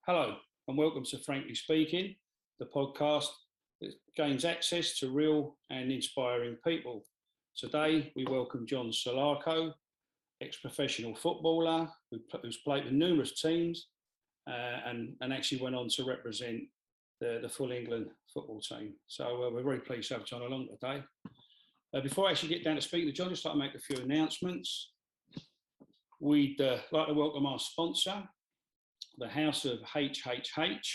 Hello and welcome to Frankly Speaking, the podcast that gains access to real and inspiring people. Today we welcome JOHN SALAKO, ex-professional footballer who's played with numerous teams and actually went on to represent the full England football team. So we're very pleased to have John along today. Before I actually get down to speak to John, I'd just like to make a few announcements. We'd like to welcome our sponsor, TheHouseOfHHH.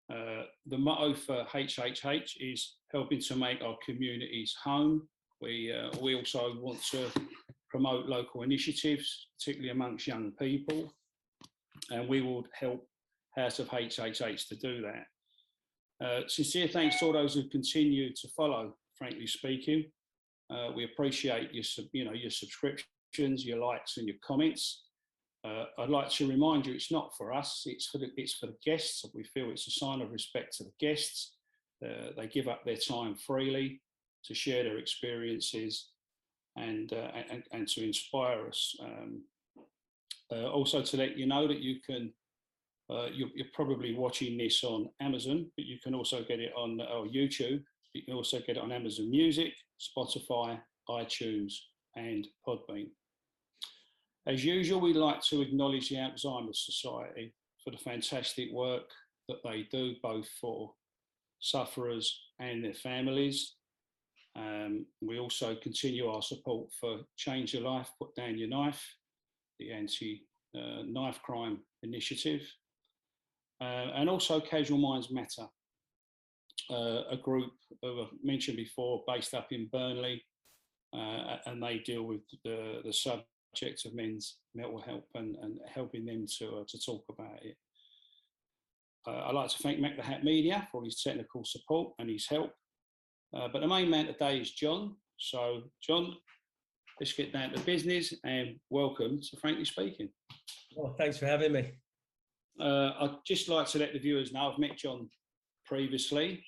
The motto for HHH is helping to make our communities home. We also want to promote local initiatives, particularly amongst young people, and we will help House of HHH to do that. Sincere thanks to all those who continue to follow Frankly Speaking. We appreciate your subscriptions, your likes and your comments. I'd like to remind you, it's not for us, it's for the guests. We feel it's a sign of respect to the guests. They give up their time freely to share their experiences and to inspire us. Also to let you know that you can, you're probably watching this on Amazon, but you can also get it on YouTube. You can also get it on Amazon Music, Spotify, iTunes and Podbean. As usual, we'd like to acknowledge the Alzheimer's Society for the fantastic work that they do, both for sufferers and their families. We also continue our support for Change Your Life, Put Down Your Knife, the anti-knife crime initiative, and also Casual Minds Matter, a group I've mentioned before, based up in Burnley, and they deal with the subject of men's mental health and helping them to talk about it. I'd like to thank Mac the Hat Media for his technical support and his help. But the main man today is John. So, John, let's get down to business and welcome to Frankly Speaking. Well, thanks for having me. I'd just like to let the viewers know I've met John previously,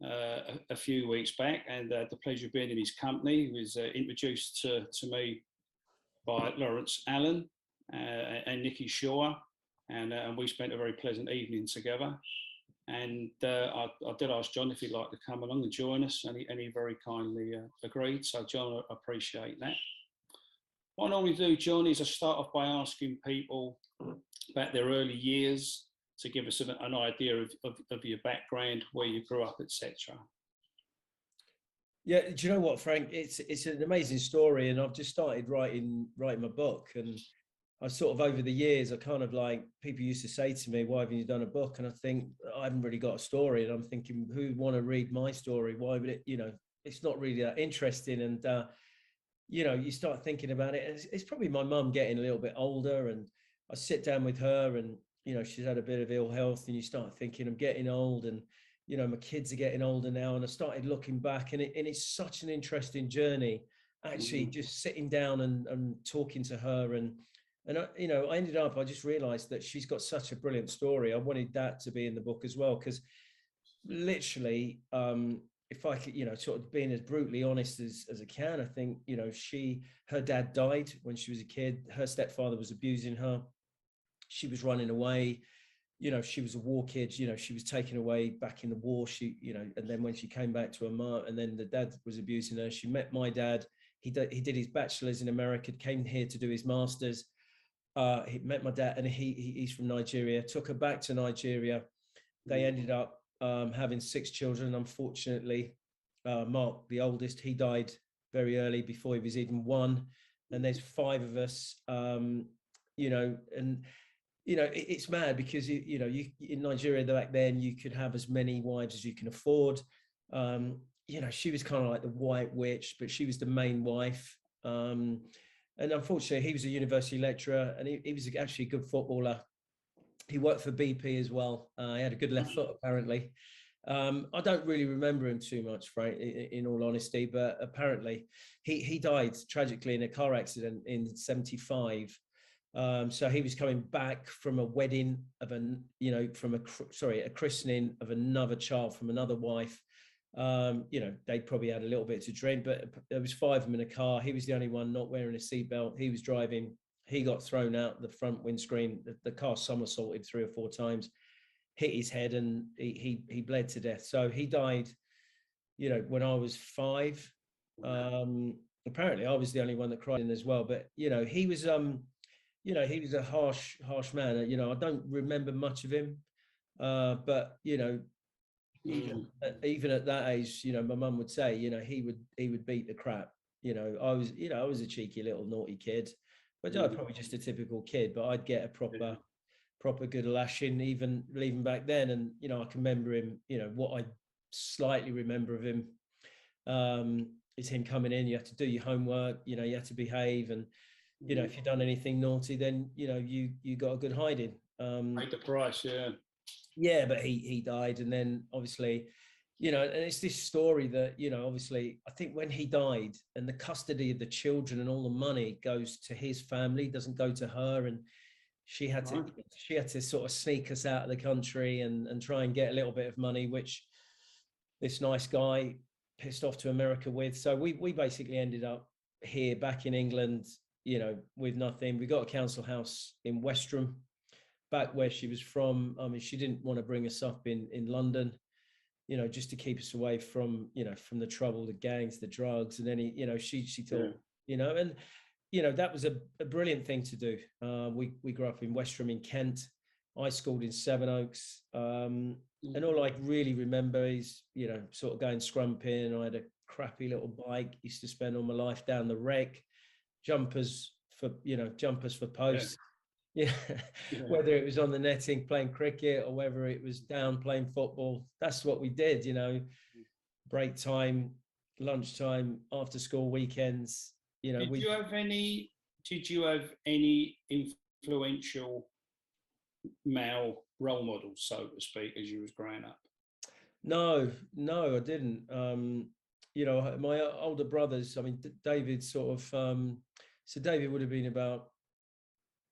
a few weeks back, and the pleasure of being in his company. He was introduced to me by Lawrence Allen and Nikki Shaw, and we spent a very pleasant evening together. And I did ask John if he'd like to come along and join us, and he very kindly agreed. So, John, I appreciate that. What I normally do, John, is I start off by asking people about their early years to give us an idea of your background, where you grew up, etc. Yeah, do you know what, Frank? It's an amazing story, and I've just started writing my book. And I sort of, over the years, I kind of like, people used to say to me, "Why haven't you done a book?" And I think I haven't really got a story, and I'm thinking, who'd want to read my story? Why would it? It's not really that interesting. And you start thinking about it. It's probably my mum getting a little bit older, and I sit down with her, and she's had a bit of ill health, and you start thinking, I'm getting old, and my kids are getting older now, and I started looking back, and it's such an interesting journey, actually, just sitting down and talking to her, and I ended up, I just realized that she's got such a brilliant story. I wanted that to be in the book as well, because literally, if I could, sort of being as brutally honest as I can, I think, her dad died when she was a kid. Her stepfather was abusing her. She was running away. She was a war kid. She was taken away back in the war. And then when she came back to her mom, and then the dad was abusing her. She met my dad. He did his bachelor's in America, came here to do his master's. He met my dad, and he's from Nigeria. Took her back to Nigeria. They ended up having 6 children. Unfortunately, Mark, the oldest, he died very early, before he was even 1. And there's 5 of us. It's mad because, you in Nigeria back then, you could have as many wives as you can afford. She was kind of like the white witch, but she was the main wife. And unfortunately, he was a university lecturer, and he was actually a good footballer. He worked for BP as well. He had a good left foot, apparently. I don't really remember him too much, Frank, in all honesty, but apparently he died tragically in a car accident in 1975. So he was coming back from a wedding of a christening of another child from another wife. They probably had a little bit to drink, but there was 5 of them in a car. He was the only one not wearing a seatbelt. He was driving. he got thrown out the front windscreen. The car somersaulted 3 or 4 times, hit his head, and he bled to death. So he died, you know, when I was 5. Apparently I was the only one that cried in as well. But you know, he was he was a harsh man. You know, I don't remember much of him, but you know, even at that age, you know, my mum would say, you know, he would beat the crap. You know, I was a cheeky little naughty kid, but I was probably just a typical kid. But I'd get a proper good lashing even back then. And you know, I can remember him. You know, what I slightly remember of him is him coming in. You have to do your homework. You know, you have to behave, and you know, if you've done anything naughty, then you know you got a good hiding. Paid the price, yeah. Yeah, but he died, and then obviously, you know, and it's this story that, you know, obviously, I think when he died, and the custody of the children and all the money goes to his family, doesn't go to her, and she had to sort of sneak us out of the country and try and get a little bit of money, which this nice guy pissed off to America with. So we basically ended up here back in England, you know, with nothing. We got a council house in Westerham, back where she was from. I mean, she didn't want to bring us up in London, you know, just to keep us away from, you know, from the trouble, the gangs, the drugs, and then you know, she thought, you know, and you know, that was a brilliant thing to do. We grew up in Westerham in Kent. I schooled in Sevenoaks, and all I really remember is, you know, sort of going scrumping. I had a crappy little bike. Used to spend all my life down the wreck, jumpers for posts. Yeah. Whether it was on the netting playing cricket or whether it was down playing football, that's what we did, you know. Break time, lunchtime, after school, weekends, you know. Did you have any influential male role models, so to speak, as you was growing up? No, I didn't. You know, my older brothers, I mean, David sort of so David would have been about,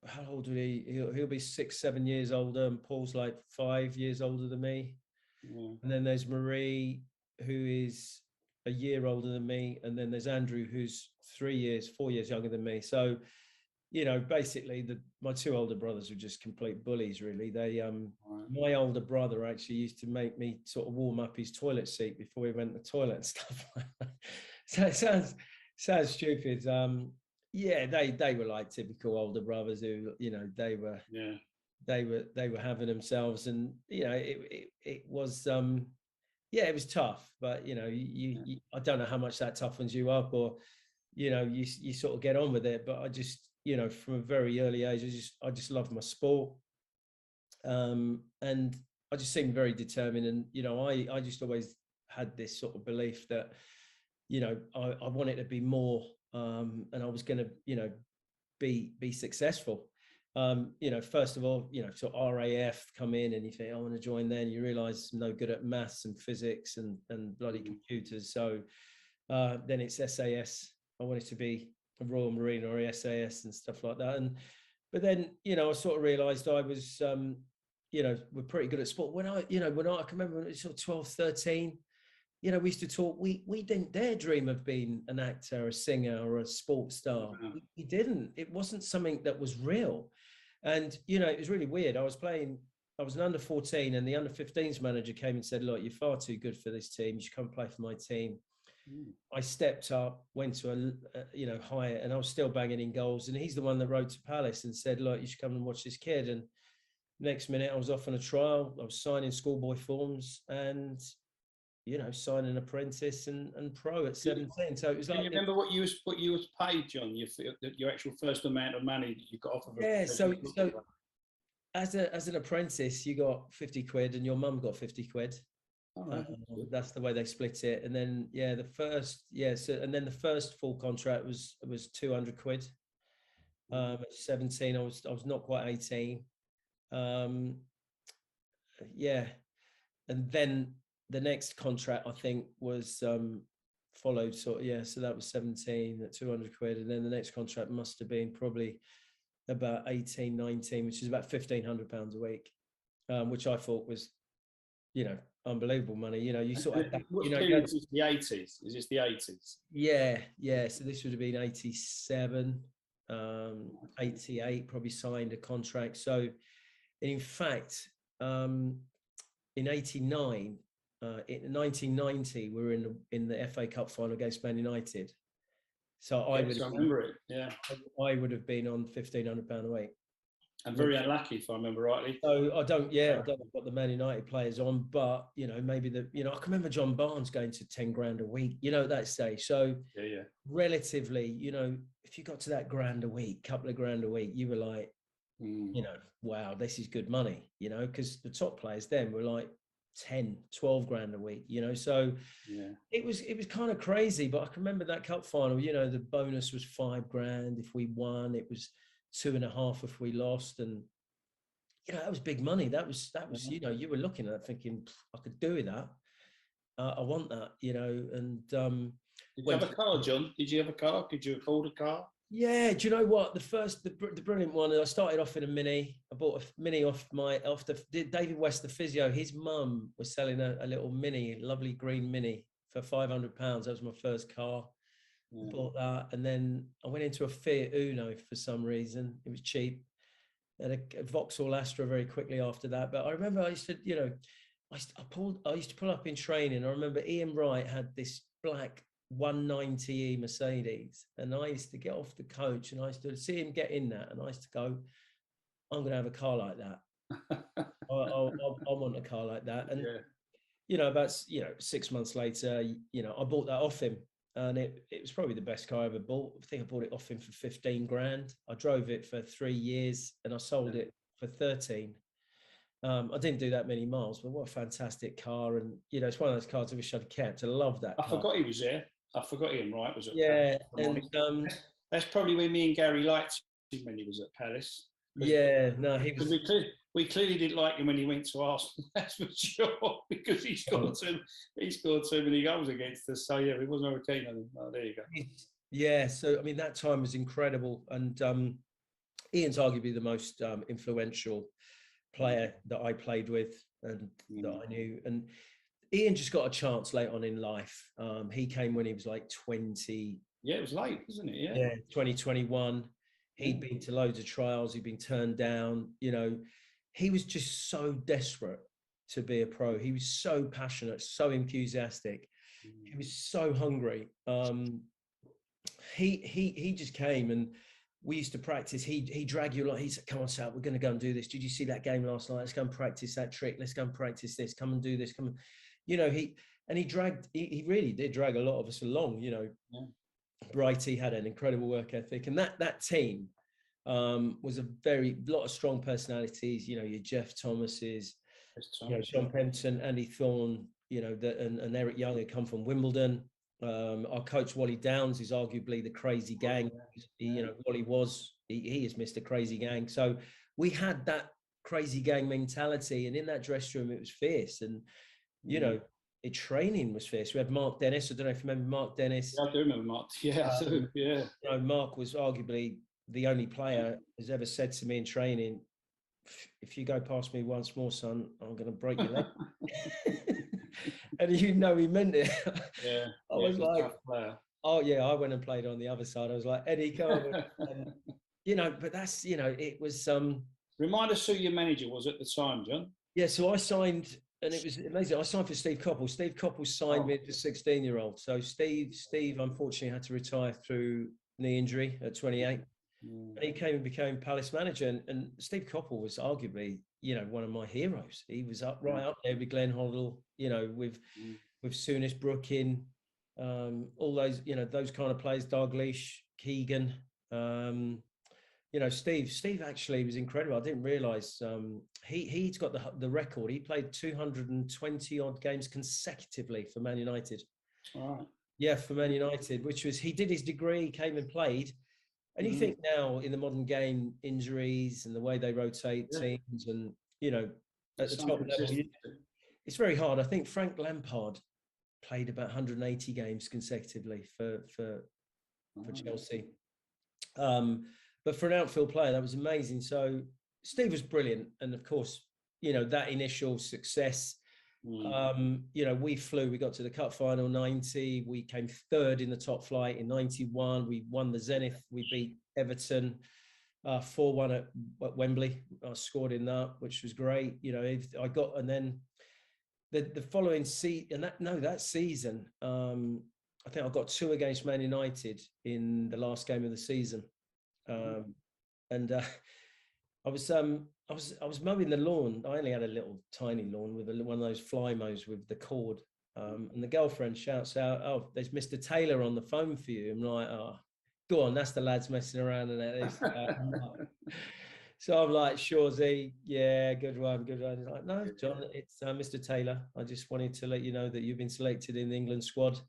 how old would he? He'll be 6, 7 years older, and Paul's like 5 years older than me. And then there's Marie, who is a year older than me, and then there's Andrew, who's 4 years younger than me. So, you know, basically my 2 older brothers were just complete bullies, really. They my older brother actually used to make me sort of warm up his toilet seat before he went to the toilet and stuff like that. So it sounds stupid. Yeah, they were like typical older brothers who, you know, they were having themselves, and you know, it was it was tough, but you know, you I don't know how much that toughens you up, or you know, you sort of get on with it. But I just, you know, from a very early age, I just loved my sport, and I just seemed very determined, and you know, I just always had this sort of belief that, you know, I wanted to be more. And I was going to, you know, be successful. You know, first of all, you know, so RAF come in, and you think, I want to join. Then you realise I'm no good at maths and physics and bloody computers. So then it's SAS. I wanted to be a Royal Marine or a SAS and stuff like that. But then, you know, I sort of realised I was, you know, we're pretty good at sport. When I can remember when it was sort of 12, 13. You know, we used to talk, we didn't dare dream of being an actor, a singer, or a sports star. We didn't. It wasn't something that was real. And, you know, it was really weird. I was an under 14, and the under 15s manager came and said, look, you're far too good for this team. You should come play for my team. I stepped up, went to a higher, and I was still banging in goals. And he's the one that wrote to Palace and said, look, you should come and watch this kid. And next minute I was off on a trial. I was signing schoolboy forms, and you know, sign an apprentice and pro at 17. So it was like. Can you remember what you was paid, John? Your actual first amount of money that you got off of? Yeah, so as an apprentice, you got 50 quid, and your mum got 50 quid. That's the way they split it. And then the first full contract was 200 quid. At 17, I was not quite 18. And then the next contract, I think, was followed. So that was 17 at 200 quid. And then the next contract must have been probably about 18, 19, which is about £1,500 a week, which I thought was, you know, unbelievable money. You know, you sort of. What period is this, the 80s? Is this the 80s? Yeah. So this would have been 87. 88, probably signed a contract. So, in fact, in 89, in 1990, we were in the FA Cup final against Man United. So I Yes, I remember it. Yeah, I would have been on £1,500 a week. and very unlucky, if I remember rightly. So I don't know what the Man United players on, but maybe I can remember John Barnes going to 10 grand a week, at that stage. So Yeah. Relatively, if you got to that grand a week, couple of grand a week, you were like, wow, this is good money, because the top players then were like 10, 12 grand a week, so yeah, it was kind of crazy. But I can remember that cup final, the bonus was 5 grand if we won, it was 2.5 if we lost, and that was big money. That was you were looking at that thinking, I could do with that. I want that, and did you have a car, John? Did you have a car? Could you afford a car? Yeah, do you know what? The brilliant one, I started off in a Mini. I bought a Mini off David West, the physio. His mum was selling a little Mini, lovely green Mini for £500. That was my first car. Yeah. I bought that, and then I went into a Fiat Uno for some reason. It was cheap, and a Vauxhall Astra very quickly after that. But I remember I used to, I used to pull up in training. I remember Ian Wright had this black 190e Mercedes, and I used to get off the coach and I used to see him get in that, and I used to go, I'm going to have a car like that. I want a car like that. And about 6 months later, I bought that off him, and it was probably the best car I ever bought. I think I bought it off him for 15 grand. I drove it for 3 years and I sold it for 13. I didn't do that many miles, but what a fantastic car. And it's one of those cars I wish I'd kept. I love that car. I forgot he was there. I forgot Ian Wright was at Palace. And that's probably when me and Gary liked him when he was at Palace. Yeah, no, he was. We clearly didn't like him when he went to Arsenal. That's for sure, because he scored too many goals against us. So yeah, we wasn't very keen on him. Oh, there you go. Yeah, so I mean that time was incredible, and Ian's arguably the most influential player that I played with and that I knew. And Ian just got a chance late on in life. He came when he was like 20. Yeah, it was late, wasn't it? Yeah, 2021. He'd been to loads of trials. He'd been turned down. He was just so desperate to be a pro. He was so passionate, so enthusiastic. He was so hungry. He just came, and we used to practice. He dragged you along. He said, "Come on, Sal, we're going to go and do this. Did you see that game last night? Let's go and practice that trick. Let's go and practice this. Come and do this. Come and," he really did drag a lot of us along. Brighty had an incredible work ethic, and that team was a lot of strong personalities. Your Jeff Thomases, John Penton, Andy Thorne, and Eric Young had come from Wimbledon. Our coach Wally Downs is arguably the crazy gang. Wally he is Mr. Crazy Gang. So we had that crazy gang mentality, and in that dressing room it was fierce, and training was fierce. We had Mark Dennis. I don't know if you remember Mark Dennis. Yeah, I do remember Mark. Yeah, I do. Yeah. Mark was arguably the only player who's ever said to me in training, "If you go past me once more, son, I'm going to break your leg." And he meant it. Yeah. I was like, "Oh yeah," I went and played on the other side. I was like, "Eddie, come on." And, but that's, it was. Remind us who your manager was at the time, John. Yeah, so I signed. And it was amazing. I signed for Steve Coppell. Steve Coppell signed me as a 16-year-old. So Steve unfortunately had to retire through knee injury at 28. And he came and became Palace manager. And Steve Coppell was arguably, one of my heroes. He was right up there with Glenn Hoddle, with Souness Brookin, all those, those kind of players, Dalglish, Keegan. Steve actually was incredible. I didn't realise he's got the record. He played 220 odd games consecutively for Man United. All right. Yeah, for Man United, which was, he did his degree, he came and played. And you think now in the modern game, injuries and the way they rotate teams, and at the top level, it's very hard. I think Frank Lampard played about 180 games consecutively for Chelsea. But for an outfield player, that was amazing. So Steve was brilliant. And of course, that initial success You know, we flew, we got to the cup final 90, we came third in the top flight in 91, we won the Zenith, we beat Everton 4-1 at Wembley. I scored in that, which was great. You know, I got, and then the following season, that season, I think I got 2 against Man United in the last game of the season. And I was mowing the lawn. I only had a little tiny lawn with one of those fly mows with the cord. And the girlfriend shouts out, "Oh, there's Mr. Taylor on the phone for you." I'm like, "Oh, go on, that's the lads messing around." And so I'm like, "Sure, Z, yeah, good one, good one." He's like, "No, John, it's Mr. Taylor. I just wanted to let you know that you've been selected in the England squad.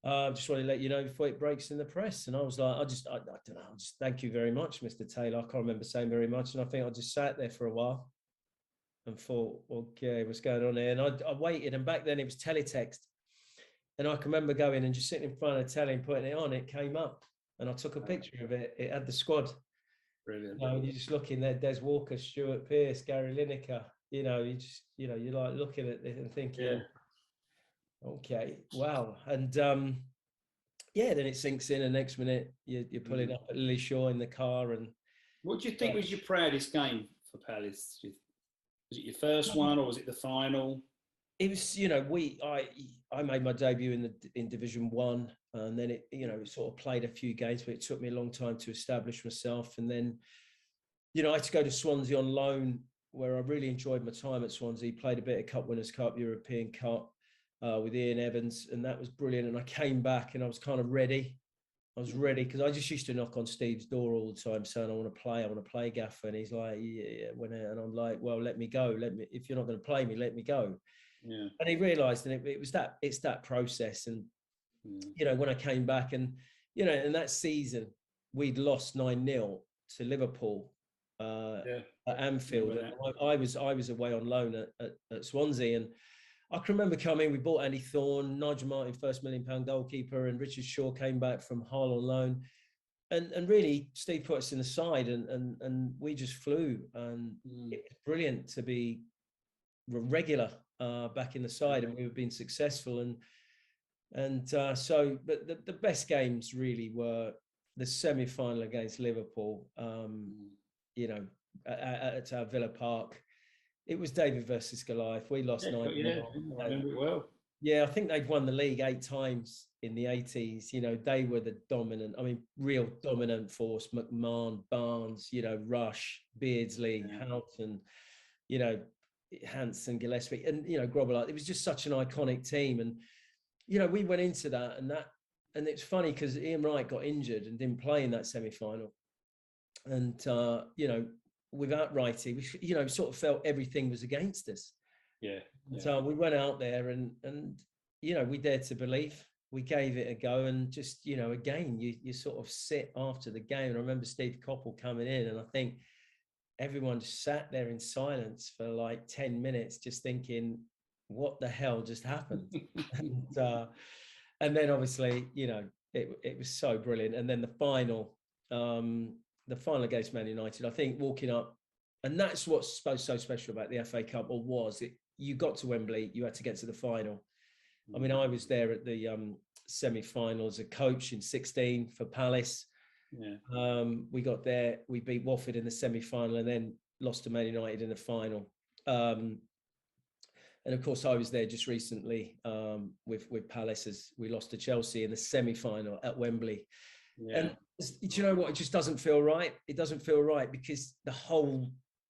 Just want to let you know before it breaks in the press." And I was like, I don't know, just thank you very much, Mr. Taylor. I can't remember saying very much. And I think I just sat there for a while and thought, okay, what's going on here? And I waited, and back then it was teletext. And I can remember going and just sitting in front of the telly and putting it on. It came up and I took a picture of it. It had the squad. Brilliant. You know, you're just looking there, Des Walker, Stuart Pearce, Gary Lineker. You know, you're like looking at it and thinking, yeah. Okay, wow. And yeah, then it sinks in, and next minute you're pulling up at Lily Shaw in the car. And what do you think was your proudest game for Palace? Was it your first one, or was it the final? It was, you know, I made my debut in Division 1, and then it, you know, sort of played a few games, but it took me a long time to establish myself. And then, you know, I had to go to Swansea on loan, where I really enjoyed my time at Swansea. Played a bit of Cup Winners' Cup, European Cup with Ian Evans, and that was brilliant. And I came back and I was kind of ready. I was ready because I just used to knock on Steve's door all the time saying, I want to play, Gaffer. And he's like, yeah. And I'm like, well, let me go. If you're not going to play me, let me go. Yeah. And he realised, and it's that process. And, you know, when I came back and, you know, in that season, we'd lost 9-0 to Liverpool at Anfield. And I was away on loan at Swansea. And I can remember coming, we bought Andy Thorne, Nigel Martin, first £1 million goalkeeper, and Richard Shaw came back from Hull on loan. And really, Steve put us in the side and we just flew. And it was brilliant to be regular back in the side, and we were being successful. So, but the best games really were the semi-final against Liverpool, you know, at Villa Park. It was David versus Goliath. We lost 9-0. I remember it well. Yeah, I think they'd won the league 8 times in the 80s. You know, they were the dominant, real dominant force. McMahon, Barnes, you know, Rush, Beardsley, Houghton, you know, Hansen, Gillespie, and, you know, Grobbelaar. It was just such an iconic team. And, you know, we went into that, and it's funny because Ian Wright got injured and didn't play in that semi-final. And, you know, without Wrighty, we, you know, sort of felt everything was against us. So we went out there and you know, we dared to believe. We gave it a go, and just, you know, again, you sort of sit after the game. And I remember Steve Coppell coming in, and I think everyone just sat there in silence for like 10 minutes, just thinking, what the hell just happened? And then obviously, you know, it was so brilliant. And then the final against Man United, I think walking up, and that's what's so special about the FA Cup, or was it? You got to Wembley, you had to get to the final. I mean, I was there at the semi-final as a coach in 16 for Palace. We got there, we beat Watford in the semi-final, and then lost to Man United in the final. And of course, I was there just recently with Palace as we lost to Chelsea in the semi-final at Wembley. And do you know what? It just doesn't feel right. It doesn't feel right because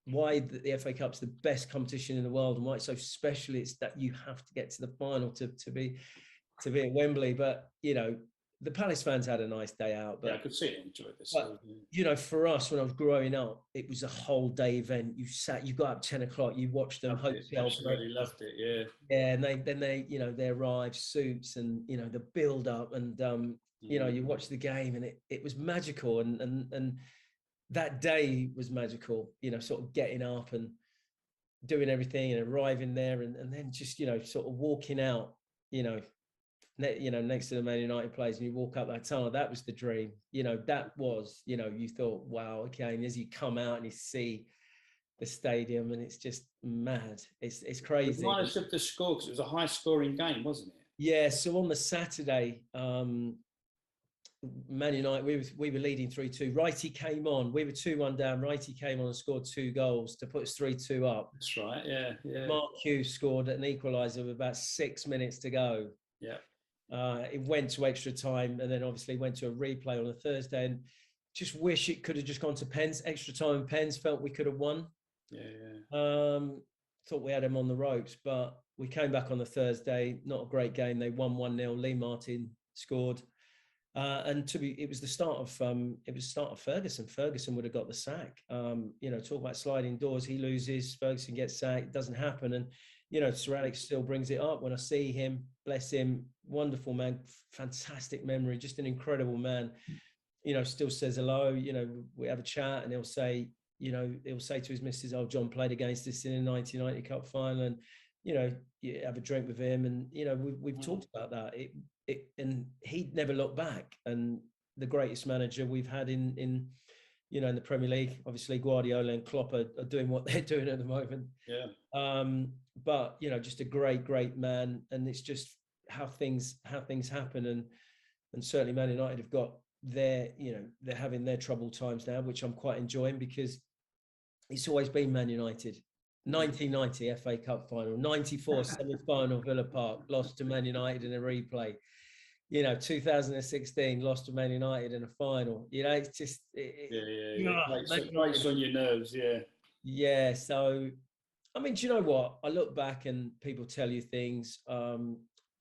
why the FA Cup's the best competition in the world, and why it's so special, it's that you have to get to the final to be at Wembley. But, you know, the Palace fans had a nice day out. But I could see it, enjoyed this. But, you know, for us, when I was growing up, it was a whole day event. You got up 10 o'clock, you watched them. Absolutely loved it, yeah. And then you know, they arrived, suits, and, you know, the build up, and you know, you watch the game, and it was magical, and that day was magical, you know, sort of getting up and doing everything and arriving there, and then just, you know, sort of walking out, you know, next to the Man United players, and you walk up that tunnel. That was the dream. You know, that was, you know, you thought, wow, okay. And as you come out and you see the stadium, and it's just mad. It's crazy. Remind us of the score, because it was a high-scoring game, wasn't it? Yeah. So on the Saturday, Man United, we were leading 3-2. Righty came on. We were 2-1 down. Righty came on and scored 2 goals to put us 3-2 up. That's right. Yeah, yeah. Mark Hughes scored an equaliser with about 6 minutes to go. Yeah. It went to extra time, and then obviously went to a replay on a Thursday. And just wish it could have just gone to pens, extra time pens. Felt we could have won. Yeah, yeah. Thought we had them on the ropes, but we came back on the Thursday. Not a great game. They won 1-0. Lee Martin scored, and it was the start of Ferguson. Ferguson would have got the sack. Talk about sliding doors. He loses. Ferguson gets sacked. It doesn't happen, and Sir Alex still brings it up when I see him. Bless him, wonderful man, fantastic memory, just an incredible man. Still says hello. We have a chat, and he'll say to his missus, "Oh, John played against us in the 1990 Cup final," and you have a drink with him, and we've talked about that. And he'd never look back. And the greatest manager we've had in the Premier League, obviously Guardiola and Klopp are doing what they're doing at the moment. Yeah. But just a great man, and it's just how things happen, and certainly Man United have got they're having their troubled times now, which I'm quite enjoying, because it's always been Man United. 1990 FA Cup final, 94 semi-final Villa Park, lost to Man United in a replay. 2016 lost to Man United in a final. It's just It breaks on your nerves. Yeah. So, I mean, do you know what? I look back and people tell you things.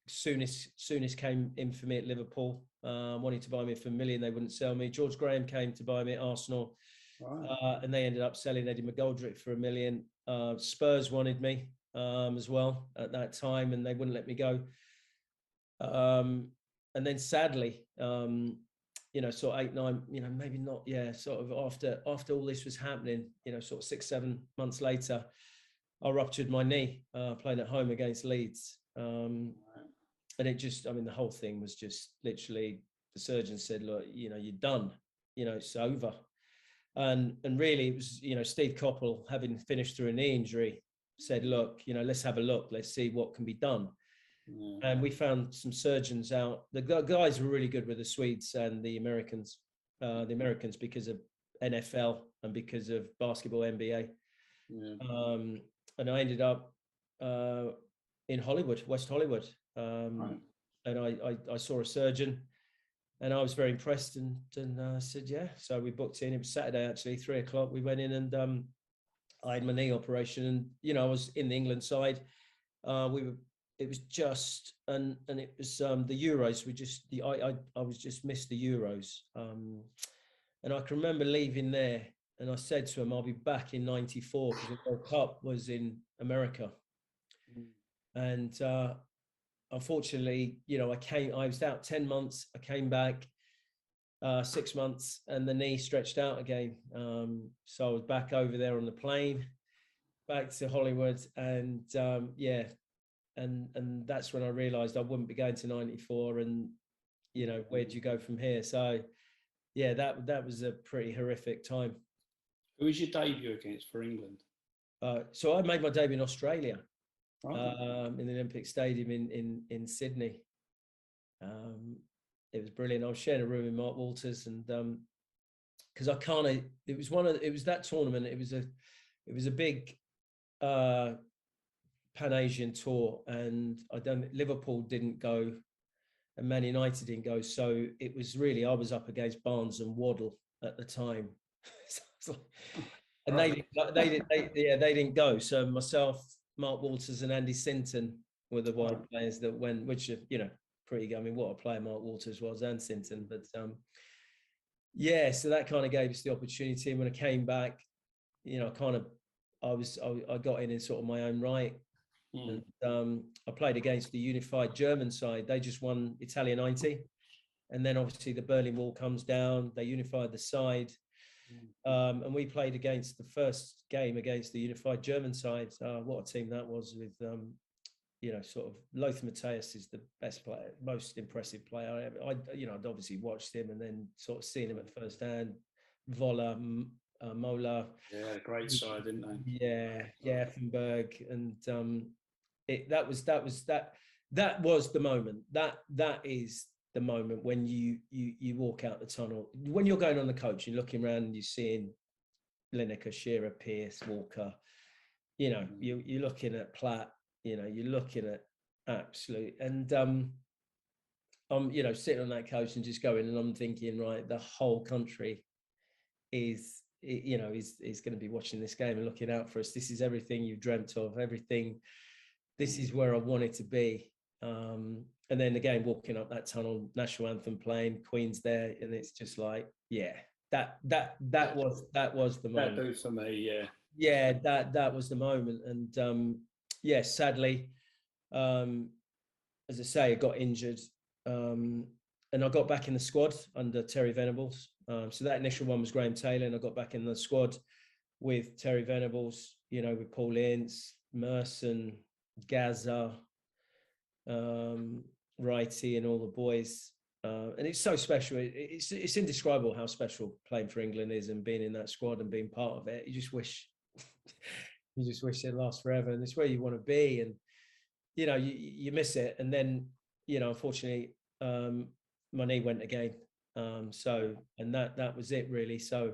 Souness came in for me at Liverpool, wanting to buy me for $1 million. They wouldn't sell me. George Graham came to buy me at Arsenal, and they ended up selling Eddie McGoldrick for $1 million. Spurs wanted me as well at that time, and they wouldn't let me go. And then sadly, sort of 8, 9, maybe not, sort of after all this was happening, sort of 6, 7 months later, I ruptured my knee playing at home against Leeds. And it just, the whole thing was just literally, the surgeon said, look, you're done, it's over. And really it was, Steve Coppell, having finished through a knee injury, said, look, let's have a look, let's see what can be done. Yeah. And we found some surgeons out. The guys were really good with the Swedes and the Americans because of NFL and because of basketball, NBA. Yeah. And I ended up in Hollywood, West Hollywood. And I saw a surgeon, and I was very impressed, and said, yeah. So we booked in. It was Saturday, actually, 3:00. We went in, and I had my knee operation, and I was in the England side. It was just, and it was the Euros. I was just missed the Euros, and I can remember leaving there, and I said to him, I'll be back in '94 because the World Cup was in America. And unfortunately, I was out 10 months. I came back 6 months, and the knee stretched out again. So I was back over there on the plane, back to Hollywood, and and that's when I realised I wouldn't be going to '94, and where do you go from here? So yeah, that was a pretty horrific time. Who was your debut against for England? So I made my debut in Australia, in the Olympic Stadium in Sydney. It was brilliant. I was sharing a room with Mark Walters, and because it was that tournament. It was a big Pan-Asian tour, and Liverpool didn't go, and Man United didn't go. So it was really, I was up against Barnes and Waddle at the time. And they didn't go. So myself, Mark Walters, and Andy Sinton were the one players that went, which are, pretty, what a player Mark Walters was, and Sinton. But so that kind of gave us the opportunity. And when I came back, I got in sort of my own right. And I played against the unified German side. They just won Italia 90. And then obviously the Berlin Wall comes down. They unified the side. And we played against the first game against the unified German side. What a team that was, with, sort of Lothar Matthäus is the best player, most impressive player I ever. I'd obviously watched him and then sort of seen him at first hand. Voller, Mola. Yeah, great side, didn't they? Yeah, yeah, Effenberg, and that was the moment. That is the moment when you walk out the tunnel. When you're going on the coach, you're looking around and you're seeing Lineker, Shearer, Pearce, Walker. You know, you're looking at Platt. You know, you're looking at absolute, and I'm sitting on that coach and just going, and I'm thinking, right, the whole country is going to be watching this game and looking out for us. This is everything you've dreamt of. Everything. This is where I wanted to be. And then again, walking up that tunnel, national anthem playing, Queen's there, and it's just like, yeah, that was the moment. That do for me, yeah. Yeah, that was the moment, and yeah, sadly, as I say, I got injured, and I got back in the squad under Terry Venables. So that initial one was Graham Taylor, and I got back in the squad with Terry Venables, with Paul Ince, Merson, Gaza, Wrighty, and all the boys. And it's so special. It's indescribable how special playing for England is, and being in that squad and being part of it. You just wish it lasts forever, and it's where you want to be. And you miss it. And then unfortunately, my knee went again. So that was it really. So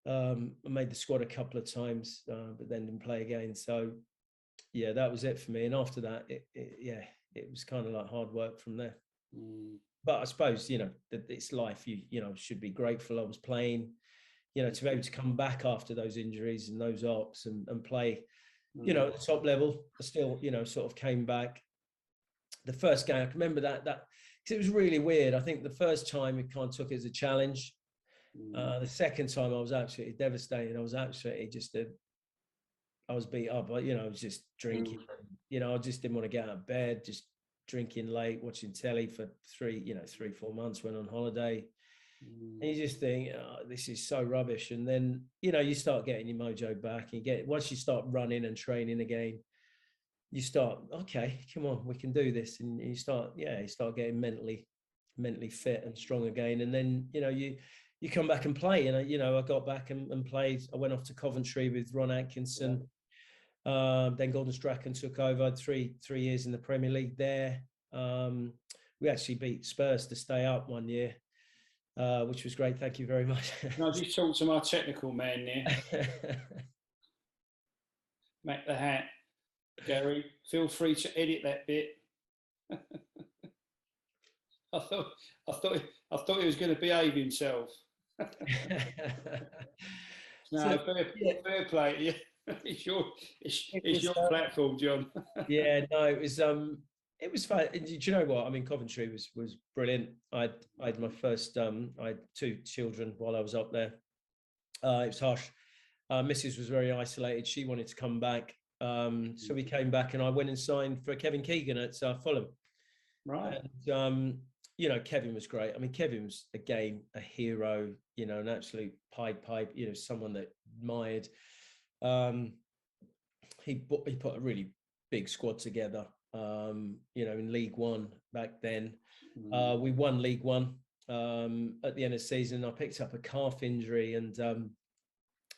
I made the squad a couple of times, but then didn't play again. So yeah, that was it for me. And after that, it was kind of like hard work from there. But I suppose that it's life. You should be grateful I was playing. To be able to come back after those injuries and those ops and play, at the top level. I still sort of came back. The first game, I can remember that because it was really weird. I think the first time we kind of took it as a challenge. The second time I was absolutely devastated. I was absolutely I was beat up. I was just drinking. I just didn't want to get out of bed, just drinking late, watching telly for 3-4 months, went on holiday. And you just think, oh, this is so rubbish. And then, you start getting your mojo back, and once you start running and training again, you start, okay, come on, we can do this. And you start getting mentally fit and strong again. And then, you come back and play. And, I got back and played. I went off to Coventry with Ron Atkinson. Then Gordon Strachan took over. 3 years in the Premier League there. We actually beat Spurs to stay up one year, which was great. Thank you very much. Can I just talk to my technical man there? Mac the Hat. Gary, feel free to edit that bit. I thought he was going to behave himself. No, fair play. Yeah. It's your platform, John. Yeah, no, it was fun. Do you know what? I mean, Coventry was brilliant. I had my first. I had 2 children while I was up there. It was harsh. Mrs. was very isolated. She wanted to come back. So we came back, and I went and signed for Kevin Keegan at Fulham. Right. And, Kevin was great. I mean, Kevin was, again, a hero, an absolute pipe, someone that admired. He put a really big squad together, in League One back then. We won League One. At the end of the season, I picked up a calf injury and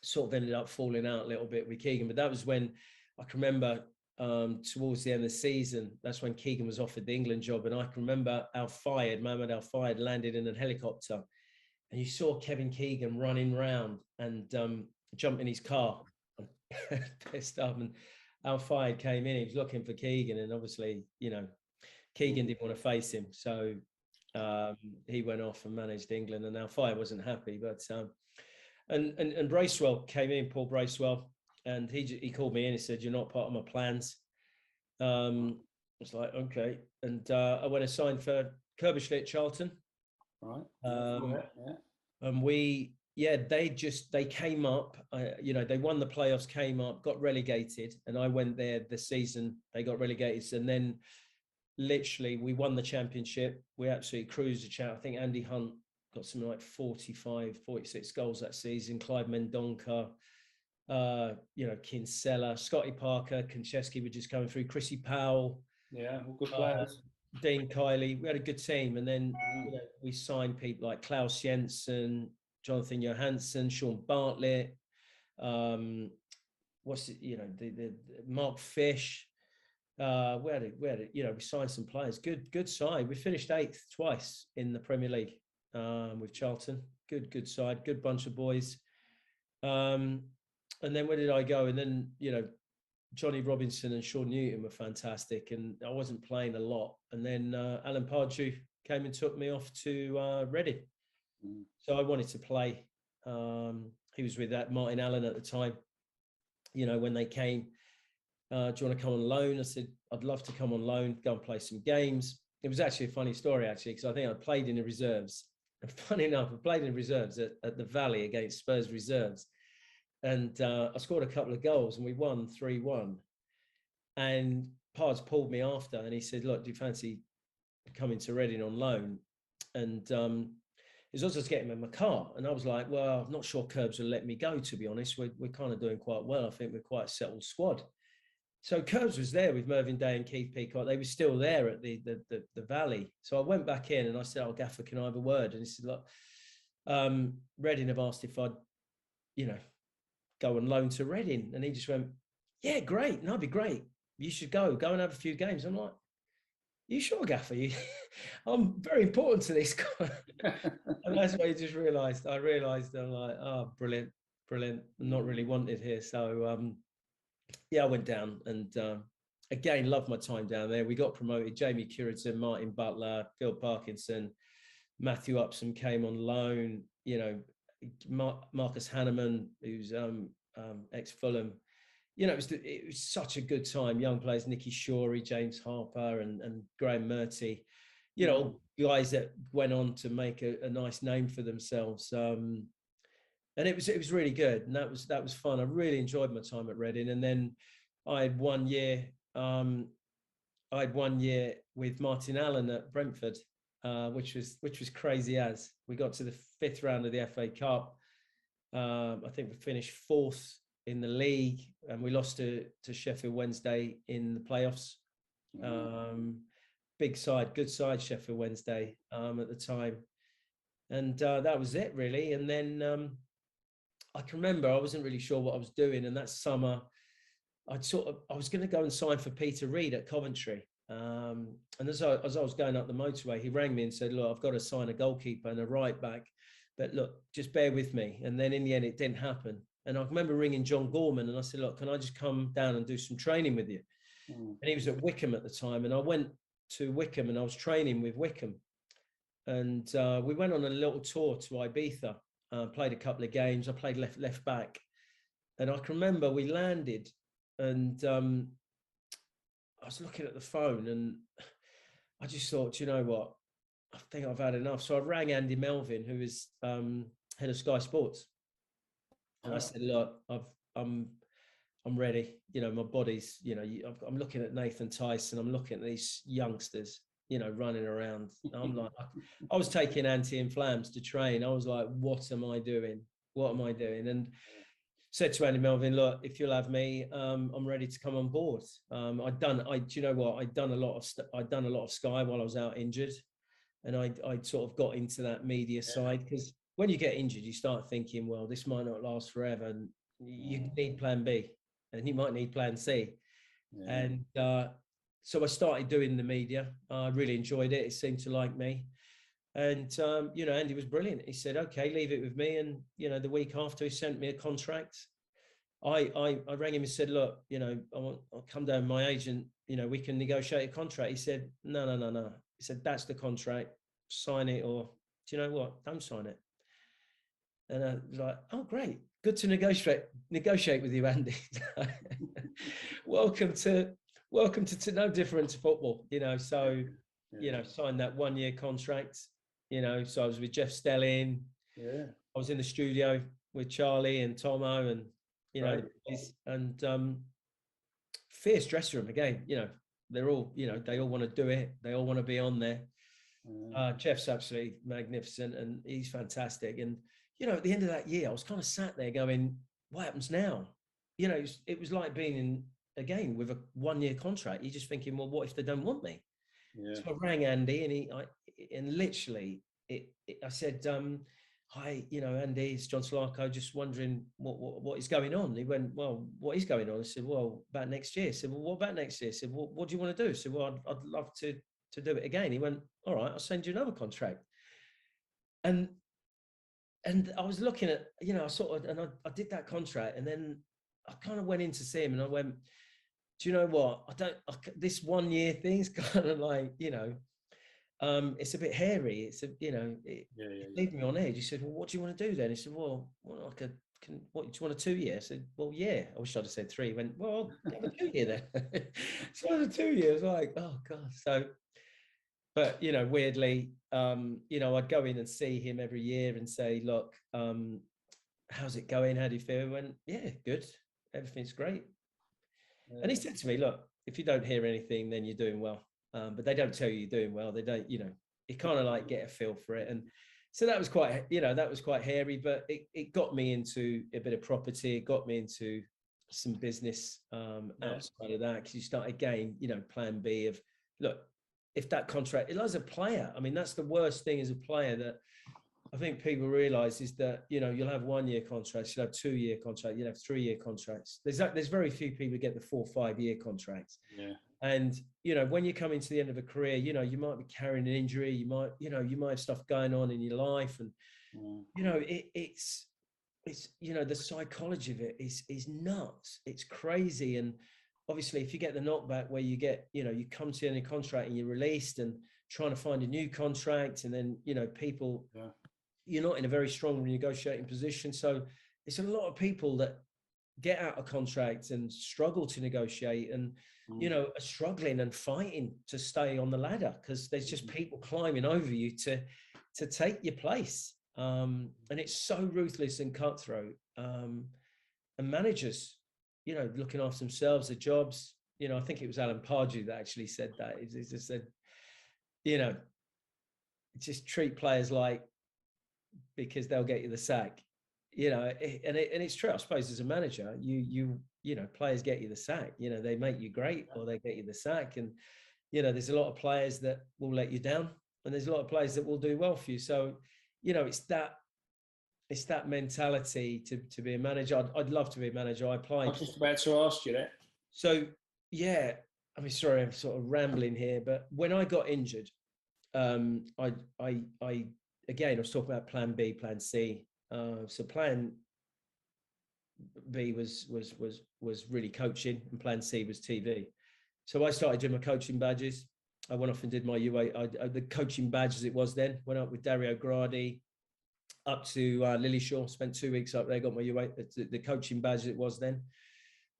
sort of ended up falling out a little bit with Keegan. But that was when I can remember towards the end of the season, that's when Keegan was offered the England job. And I can remember Mohamed Al Fayed landed in a helicopter, and you saw Kevin Keegan running round and jump in his car, pissed up. And Al Fayed came in, he was looking for Keegan, and obviously, Keegan didn't want to face him. So he went off and managed England, and Al Fayed wasn't happy. But and Bracewell came in, Paul Bracewell, and he called me in. He said, "You're not part of my plans." I was like, okay, and I went and signed for Kirbyshly at Charlton. Right. And they came up. They won the playoffs, came up, got relegated, and I went there the season they got relegated, and then literally we won the championship. We absolutely cruised the championship. I think Andy Hunt got something like 45, 46 goals that season. Clive Mendonca, Kinsella, Scotty Parker, Konchesky were just coming through. Chrissy Powell. Yeah, all good players. Dean Kiley. We had a good team. And then we signed people like Klaus Jensen, Jonathan Johansson, Sean Bartlett, what's it, you know, the Mark Fish. We had it, you know, we signed some players. Good side. We finished 8th twice in the Premier League with Charlton. Good side, good bunch of boys. And then where did I go? And then, you know, Johnny Robinson and Sean Newton were fantastic, and I wasn't playing a lot. And then Alan Pardew came and took me off to Reading. So I wanted to play. He was with that Martin Allen at the time. You know, when they came, do you want to come on loan? I said, I'd love to come on loan, go and play some games. It was actually a funny story, actually, because I think I played in the reserves. And funny enough, I played in reserves at the Valley against Spurs reserves. And I scored a couple of goals and we won 3-1. And Pards pulled me after and he said, look, do you fancy coming to Reading on loan? And he was also getting me in my car. And I was like, well, I'm not sure Curbs will let me go, to be honest. We're kind of doing quite well. I think we're quite a settled squad. So Curbs was there with Mervyn Day and Keith Peacock. They were still there at the Valley. So I went back in and I said, oh, Gaffer, can I have a word? And he said, look, Reading have asked if I'd, you know, go on loan to Reading. And he just went, yeah, great. No, it'd be great. You should go and have a few games. I'm like, you sure, Gaffer? I'm very important to this guy. And that's what he just realised. I realised, I'm like, oh, brilliant. I'm not really wanted here. So, yeah, I went down and, again, loved my time down there. We got promoted. Jamie Curitan, Martin Butler, Phil Parkinson, Matthew Upson came on loan. You know, Marcus Hanneman, who's ex-Fulham. You know, it was such a good time. Young players, Nicky Shorey, James Harper, and Graham Murty. You know, guys that went on to make a nice name for themselves. And it was really good, and that was fun. I really enjoyed my time at Reading. And then I had 1 year. I had 1 year with Martin Allen at Brentford, which was crazy. As we got to the 5th round of the FA Cup, I think we finished 4th in the league, and we lost to Sheffield Wednesday in the playoffs. Big side, good side, Sheffield Wednesday at the time, and that was it really. And then I can remember I wasn't really sure what I was doing, and that summer I was going to go and sign for Peter Reid at Coventry. And as I was going up the motorway, he rang me and said, look, I've got to sign a goalkeeper and a right back, but look, just bear with me. And then in the end, it didn't happen. And I remember ringing John Gorman and I said, look, can I just come down and do some training with you? And he was at Wickham at the time. And I went to Wickham and I was training with Wickham. And we went on a little tour to Ibiza, played a couple of games. I played left back. And I can remember we landed and I was looking at the phone and I just thought, you know what, I think I've had enough. So I rang Andy Melvin, who is head of Sky Sports. And I said, look, I'm ready. You know, my body's, you know, I'm looking at Nathan Tyson. I'm looking at these youngsters, you know, running around. I'm like, I was taking anti-inflams to train. I was like, what am I doing? What am I doing? And said to Andy Melvin, look, if you'll have me, I'm ready to come on board. Do you know what? I'd done a lot of Sky while I was out injured. And I sort of got into that media side, because when you get injured, you start thinking, well, this might not last forever. And you need plan B and you might need plan C. Yeah. And so I started doing the media. I really enjoyed it. It seemed to like me. And, you know, Andy was brilliant. He said, okay, leave it with me. And, you know, the week after he sent me a contract, I rang him and said, look, you know, I'll come down with my agent, you know, we can negotiate a contract. He said, no. He said, that's the contract, sign it, or do you know what? Don't sign it. And I was like, oh, great. Good to negotiate with you, Andy. Welcome to no different to football, you know. So, you know, signed that 1 year contract, you know. So I was with Jeff Stelling. Yeah. I was in the studio with Charlie and Tomo and, you know, and fierce dressing room again, you know. They're all, you know, they all want to do it. They all want to be on there. Jeff's absolutely magnificent and he's fantastic. And, you know, at the end of that year, I was kind of sat there going, what happens now? You know, it was like being in, again, with a 1 year contract. You're just thinking, well, what if they don't want me? Yeah. So I rang Andy and literally I said, hi, Andy, it's John Salako, just wondering what is going on. He went, well, what is going on? I said, well, about next year. I said, well, what about next year? I said, well, what do you want to do? I said, well, I'd love to do it again. He went, all right, I'll send you another contract. And I was looking at, I did that contract, and then I kind of went in to see him, and I went, do you know what? This 1 year thing's kind of like, it's a bit hairy. It's it leaves me on edge. He said, well, what do you want to do then? He said, well, what do you want, a 2 year? I said, well, yeah. I wish I'd have said 3. He went, well, I'll have a 2 year then. So I had a 2 year. I was like, oh God. So, but weirdly, I'd go in and see him every year and say, look, how's it going? How do you feel? He went, yeah, good. Everything's great. And he said to me, look, if you don't hear anything, then you're doing well. But they don't tell you you're doing well. They don't, you kind of like get a feel for it. And so that was quite, hairy, but it got me into a bit of property. It got me into some business outside of that, because you start again, plan B of, look, if that contract, as a player, I mean, that's the worst thing as a player that I think people realize, is that, you'll have 1 year contracts, you'll have 2 year contracts, you'll have 3 year contracts. There's very few people who get the 4 or 5 year contracts. Yeah. And, when you're coming to the end of a career, you might be carrying an injury, you might have stuff going on in your life. And, it's the psychology of it is nuts. It's crazy. And obviously, if you get the knockback where you get, you come to the end of contract and you're released and trying to find a new contract, and then, people, you're not in a very strong negotiating position. So it's a lot of people that get out of contracts and struggle to negotiate, and, are struggling and fighting to stay on the ladder, because there's just people climbing over you to take your place. And it's so ruthless and cutthroat. And managers, looking after themselves, their jobs, I think it was Alan Pardew that actually said that. He just said, just treat players like, because they'll get you the sack, and it's true. I suppose as a manager, players get you the sack, they make you great or they get you the sack. And, there's a lot of players that will let you down, and there's a lot of players that will do well for you. So, it's that mentality to be a manager. I'd love to be a manager. I applied. I was just about to ask you that. So, yeah, I mean, sorry, I'm sort of rambling here, but when I got injured, I again, I was talking about plan B, plan C. So plan B was really coaching, and plan C was TV. So I started doing my coaching badges. I went off and did my UA, the coaching badge as it was then. Went up with Dario Gradi up to Lillishall, spent 2 weeks up there, got my UA, the coaching badge as it was then.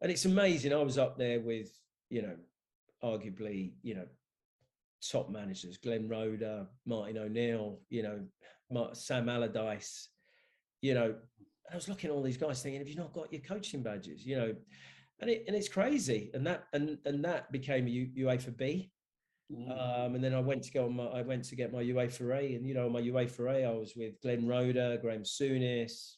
And it's amazing. I was up there with, arguably, top managers, Glenn Roeder, Martin O'Neill, Sam Allardyce, I was looking at all these guys thinking, have you not got your coaching badges, and it's crazy. And that became a UEFA B. And then I went to get my UEFA A, and, on my UEFA A, I was with Glenn Roeder, Graham Souness.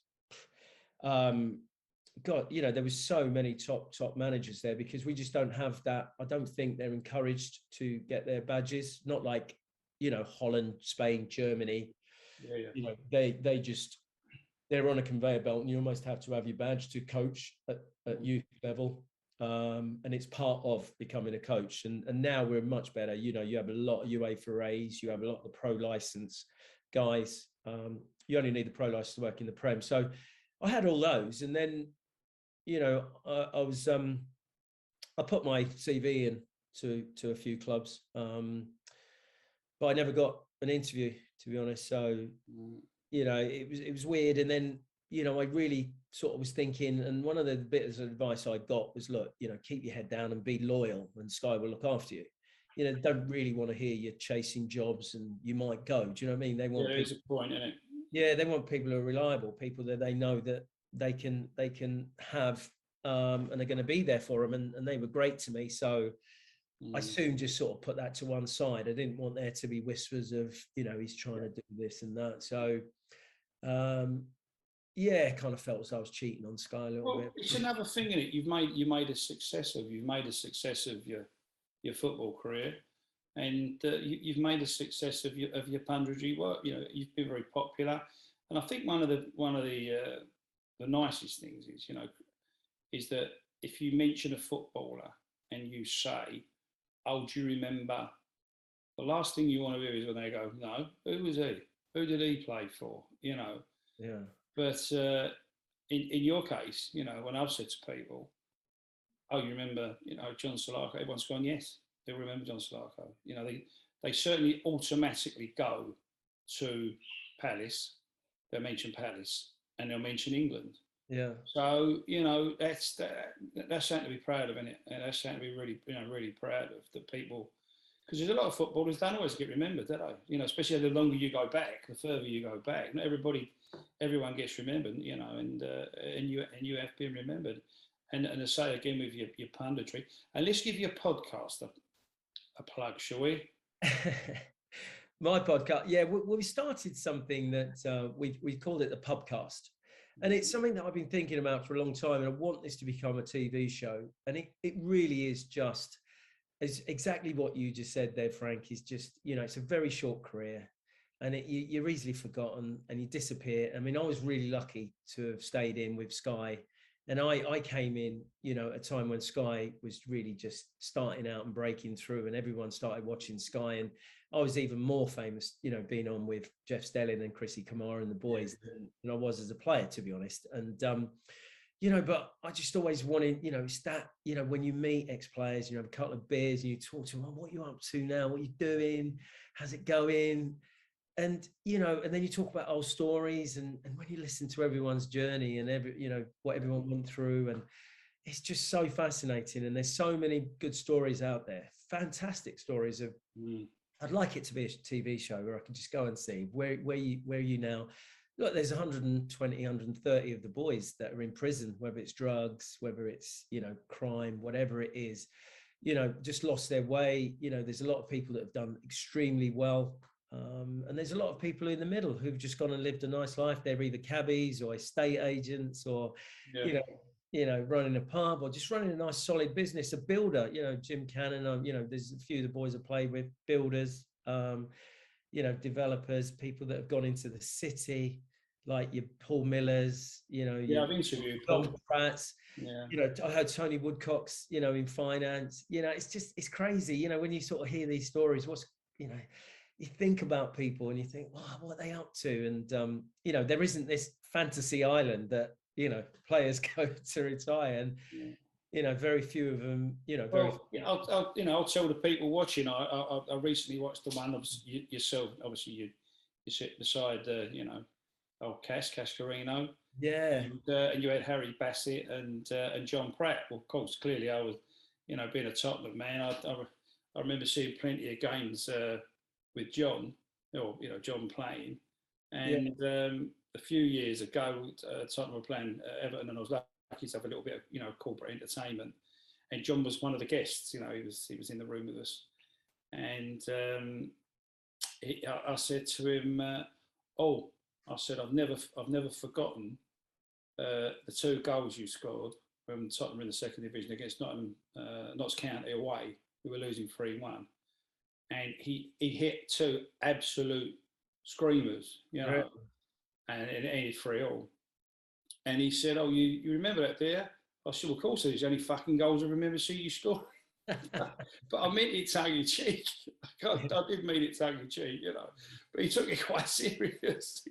God, there was so many top managers there, because we just don't have that. I don't think they're encouraged to get their badges. Not like, Holland, Spain, Germany. They're on a conveyor belt, and you almost have to have your badge to coach at youth level. And it's part of becoming a coach. And now we're much better. You have a lot of UEFA A's, you have a lot of the pro license guys. You only need the pro license to work in the Prem. So I had all those, and then, I was I put my CV in to a few clubs, but I never got an interview, to be honest. So it was weird. And then, I really sort of was thinking, and one of the bits of advice I got was, look, keep your head down and be loyal, and Sky will look after you. Don't really want to hear you chasing jobs and you might go. Do you know what I mean? They want there's a point in it. Yeah, they want people who are reliable, people that they know that they can have, and they're going to be there for them. And they were great to me. So I soon just sort of put that to one side. I didn't want there to be whispers of, he's trying to do this and that. So, kind of felt as I was cheating on Sky a little bit. It's another thing in it. You've made a success of your football career, and you've made a success of your punditry work. You've been very popular, And I think one of the nicest things is, you know, is that if you mention a footballer and you say, "Oh, do you remember?" The last thing you want to hear is when they go, "No, who was he? Who did he play for?" You know. Yeah. But in your case, you know, when I've said to people, "Oh, you remember, you know, John Salako?" Everyone's gone, "Yes, they remember John Salako." You know, they certainly automatically go to Palace. They'll mention Palace and they'll mention England. Yeah. So you know that's something to be proud of, isn't it? And that's something to be really, you know, really proud of, that people, because there's a lot of footballers don't always get remembered, do they? You know, especially the longer you go back, the further you go back. Not everyone gets remembered, you know, and you have been remembered. And to say again with your punditry, and let's give your podcast a plug, shall we? My podcast, yeah, we started something that we called it the Pubcast, and it's something that I've been thinking about for a long time, and I want this to become a TV show, and it really is just, it's exactly what you just said there, Frank. Is just, you know, it's a very short career, and you're easily forgotten and you disappear. I mean, I was really lucky to have stayed in with Sky, and I came in, you know, at a time when Sky was really just starting out and breaking through, and everyone started watching Sky, and I was even more famous, you know, being on with Jeff Stelling and Chrissy Kamara and the boys than I was as a player, to be honest. And you know, but I just always wanted, you know, it's that, you know, when you meet ex-players, you know, have a couple of beers and you talk to them, "Oh, what are you up to now? What are you doing? How's it going?" And, you know, and then you talk about old stories, and when you listen to everyone's journey and you know, what everyone went through, and it's just so fascinating. And there's so many good stories out there, fantastic stories of, I'd like it to be a TV show where I can just go and see where are you now? Look, there's 120, 130 of the boys that are in prison, whether it's drugs, whether it's, you know, crime, whatever it is, you know, just lost their way. You know, there's a lot of people that have done extremely well. And there's a lot of people in the middle who've just gone and lived a nice life. They're either cabbies or estate agents, or, you know, running a pub, or just running a nice solid business, a builder, you know, Jim Cannon, you know, there's a few of the boys I play with, builders, you know, developers, people that have gone into the city, like your Paul Millers, you know, I've interviewed Paul Paul. Pratt's, Yeah. you know, I heard Tony Woodcock's, you know, in finance. You know, it's crazy, you know, when you sort of hear these stories, you know, you think about people and you think, wow, what are they up to? And you know, there isn't this fantasy island that, you know, players go to retire, and you know, very few of them, you know, very. Well, I'll tell the people watching. I recently watched the one of yourself. Obviously, you sit beside you know, old Cash Carino. Yeah. And you had Harry Bassett and John Pratt. Well, of course, clearly I was, you know, being a Tottenham man, I remember seeing plenty of games with John, or you know, John playing. And a few years ago, Tottenham were playing Everton, and I was lucky to have a little bit of, you know, corporate entertainment. And John was one of the guests. You know, he was in the room with us, and I said to him, "Oh," I said, I've never forgotten the 2 goals you scored when Tottenham were in the second division against Notts County away. We were losing 3-1, and he hit 2 absolute screamers, you know, and it ended 3-3. And he said, "Oh, you remember that, there?" I said, "Well, of course, there's only fucking goals I remember seeing you score." But I meant it tongue in cheek. I did mean it tongue in cheek, you know. But he took it quite serious.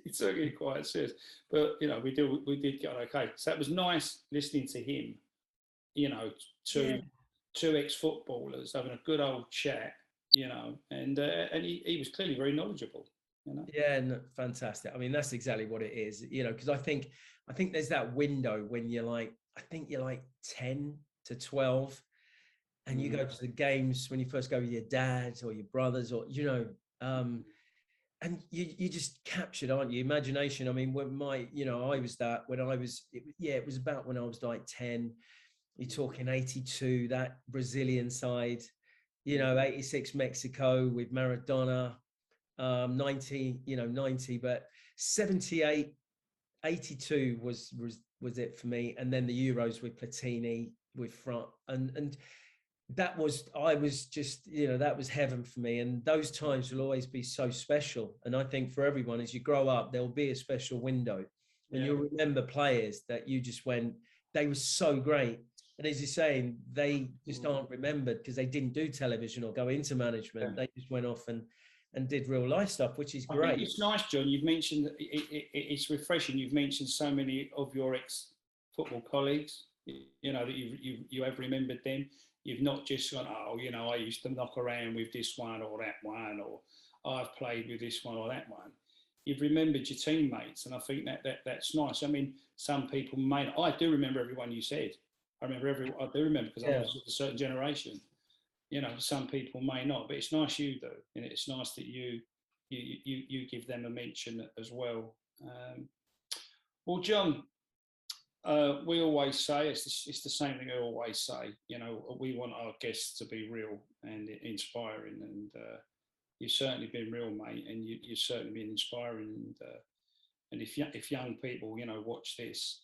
But you know, we did get on okay. So it was nice listening to him, you know, two ex-footballers having a good old chat, you know, and he was clearly very knowledgeable, you know. Yeah, no, fantastic. I mean, that's exactly what it is, you know, because I think there's that window when you're like, I think you're like 10 to 12, and you go to the games when you first go with your dad or your brothers, or, you know, and you just captured, aren't you? Imagination. I mean, when you know, I was that when I was, it was about when I was like 10. You're talking 82, that Brazilian side, you know, 86 Mexico with Maradona, 90, you know, 90, but 78, 82 was it for me. And then the Euros with Platini, with France, and I was just, you know, that was heaven for me. And those times will always be so special. And I think for everyone, as you grow up, there'll be a special window, and you'll remember players that you just went, they were so great. And as you're saying, they just aren't remembered because they didn't do television or go into management. They just went off and did real life stuff, which is great. I think it's nice, John. You've mentioned it's refreshing. You've mentioned so many of your ex-football colleagues. You know that you have remembered them. You've not just gone, oh, you know, I used to knock around with this one or that one, or I've played with this one or that one. You've remembered your teammates, and I think that's nice. I mean, some people may. I do remember everyone you said. I do remember because I was of a certain generation. You know, some people may not, but it's nice you do, and it's nice that you give them a mention as well. Well, John, we always say it's the same thing I always say. You know, we want our guests to be real and inspiring, and you've certainly been real, mate, and you've certainly been inspiring. And if young people, you know, watch this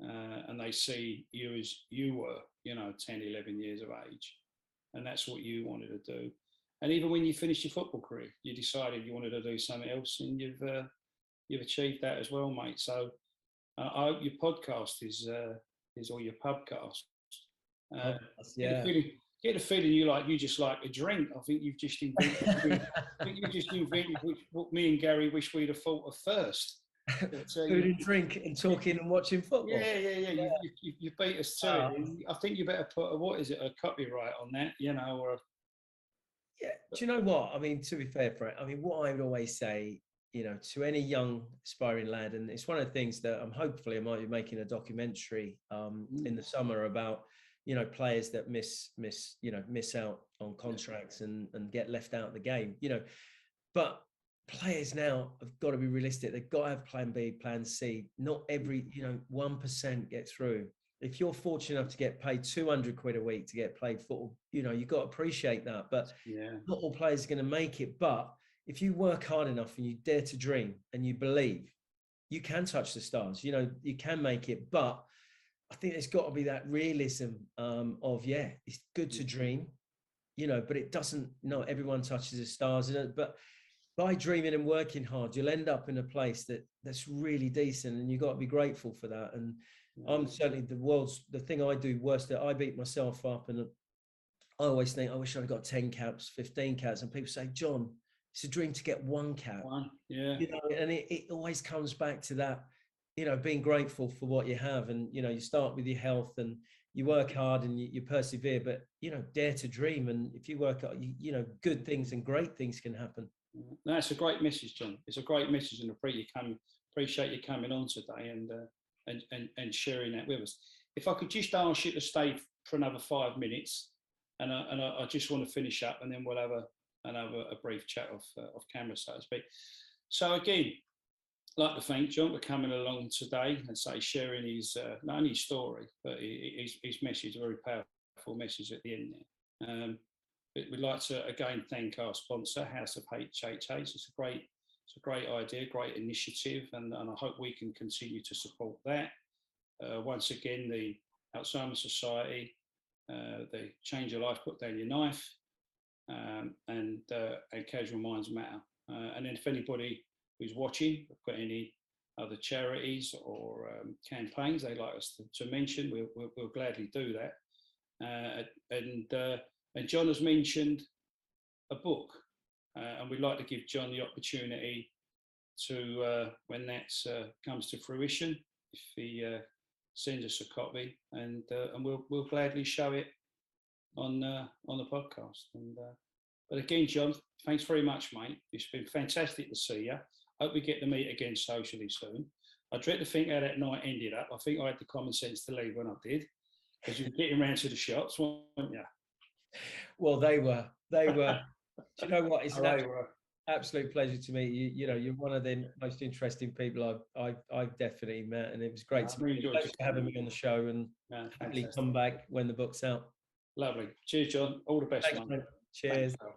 and they see you as you were, you know, 10, 11 years of age, and that's what you wanted to do. And even when you finished your football career, you decided you wanted to do something else, and you've achieved that as well, mate. So I hope your podcast is or your pubcast. Get the feeling you just like a drink. I think you've just invented. What me and Gary wish we'd have thought of first. But, food and drink and talking and watching football. Yeah. You beat us to it. I think you better put a copyright on that, you know, or. Yeah. Do you know what? I mean, to be fair, Frank, I mean, what I would always say, you know, to any young aspiring lad, and it's one of the things that hopefully I might be making a documentary in the summer about, you know, players that miss out on contracts and get left out of the game, you know, but players now have got to be realistic. They've got to have plan B, plan C. Not every, you know, 1% get through. If you're fortunate enough to get paid 200 quid a week to get played football, you know, you've got to appreciate that. But not all players are going to make it. But if you work hard enough and you dare to dream and you believe, you can touch the stars. You know, you can make it. But I think there's got to be that realism of, it's good to dream, you know, but it doesn't, not everyone touches the stars. But by dreaming and working hard, you'll end up in a place that's really decent, and you've got to be grateful for that. And I'm certainly the thing I do worse, that I beat myself up, and I always think I wish I'd got 10 caps, 15 caps, and people say, John, it's a dream to get one cap. You know, and it always comes back to that, you know, being grateful for what you have. And, you know, you start with your health and you work hard and you persevere, but, you know, dare to dream. And if you work hard, you know, good things and great things can happen. That's a great message, John. It's a great message, and appreciate you coming on today and sharing that with us. If I could just ask you to stay for another 5 minutes, and I just want to finish up, and then we'll have a brief chat off camera, so to speak. So again, I'd like to thank John for coming along today and sharing his not only his story but his message, a very powerful message at the end there. We'd like to again thank our sponsor, HouseOfHHH. It's a great idea, great initiative, and I hope we can continue to support that. Once again, the Alzheimer's Society, the Change Your Life, Put Down Your Knife, and Casual Minds Matter. And then if anybody who's watching have got any other charities or campaigns they'd like us to mention, we'll gladly do that. And John has mentioned a book, and we'd like to give John the opportunity to, when that comes to fruition, if he sends us a copy, and we'll gladly show it on the podcast. But again, John, thanks very much, mate. It's been fantastic to see you. Hope we get to meet again socially soon. I dread to think how that night ended up. I think I had the common sense to leave when I did, because you were getting round to the shots, weren't you? Well, they were. Do you know what? It's an absolute pleasure to meet you. You know, you're one of the most interesting people I've definitely met, and it was great to meet you. Thanks for having me on the show, and happily come back when the book's out. Lovely. Cheers, John. All the best. Thanks, man. Cheers. Thanks.